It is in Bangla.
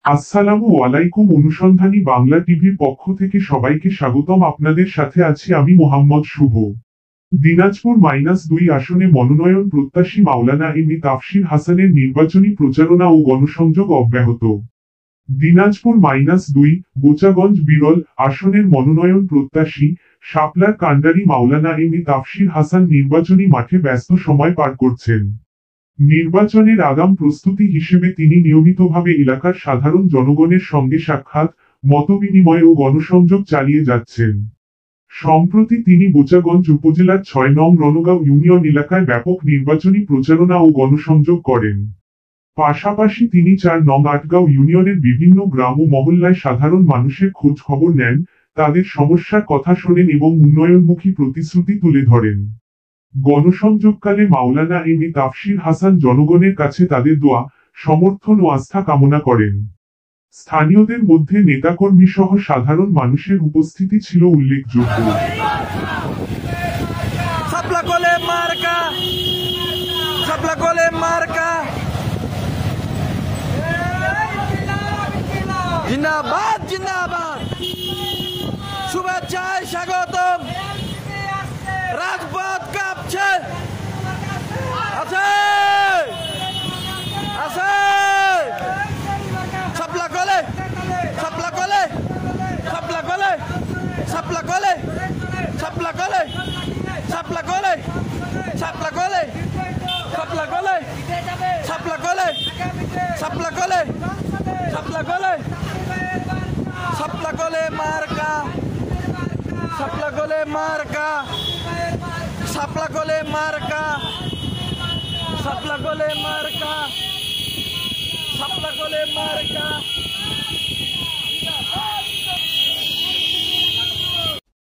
আসসালামু আলাইকুম। অনুসন্ধানী বাংলা টিভির পক্ষ থেকে সবাইকে স্বাগতম। আপনাদের সাথে আছি আমি মোহাম্মদ শুভ। দিনাজপুর -2 আসনে মনোনয়ন প্রত্যাশী মাওলানা এম.এ তাফসীর হাসানের নির্বাচনী প্রচারণা ও গণসংযোগ অব্যাহত। দিনাজপুর -2 বোচাগঞ্জ বিরল আসনের মনোনয়ন প্রত্যাশী শাপলার কান্ডারি মাওলানা এম.এ তাফসীর হাসান নির্বাচনী মাঠে ব্যস্ত সময় পার করছেন। নির্বাচনের আগাম প্রস্তুতি হিসেবে তিনি নিয়মিতভাবে এলাকার সাধারণ জনগণের সঙ্গে সাক্ষাৎ, মতবিনিময় ও গণসংযোগ চালিয়ে যাচ্ছেন। সম্প্রতি তিনি বোচাগঞ্জ উপজেলার ৬ নং রণগাঁও ইউনিয়ন এলাকায় ব্যাপক নির্বাচনী প্রচারণা ও গণসংযোগ করেন। পাশাপাশি তিনি ৪ নং আটগাঁও ইউনিয়নের বিভিন্ন গ্রাম ও মহল্লায় সাধারণ মানুষের খোঁজ খবর নেন, তাদের সমস্যার কথা শোনেন এবং উন্নয়নমুখী প্রতিশ্রুতি তুলে ধরেন। গণসংযোগকালে মাওলানা এম.এ তাফসীর হাসান জনগণের কাছে তাদের দোয়া, সমর্থন ও আস্থা কামনা করেন। স্থানীয়দের মধ্যে নেতাকর্মী সহ সাধারণ মানুষের উপস্থিতি ছিল উল্লেখযোগ্য। জিন্দাবাদ জিন্দাবাদ, শুভেচ্ছায় স্বাগতম। রাজপথ কাঁপছে, আছে আছে সাপলা কলে সাপলা কলে সাপলা কলে সাপলা কলে সাপলা কলে সাপলা কলে সাপলা কলে সাপলা কলে সাপলা কলে সাপলা কলে সাপলা কলে সাপলা কলে মার্কা, সাপলা কলে মার্কা, সাপলা কলে মার্কা, সাপলা কলে মার্কা, সাপলা কলে মার্কা,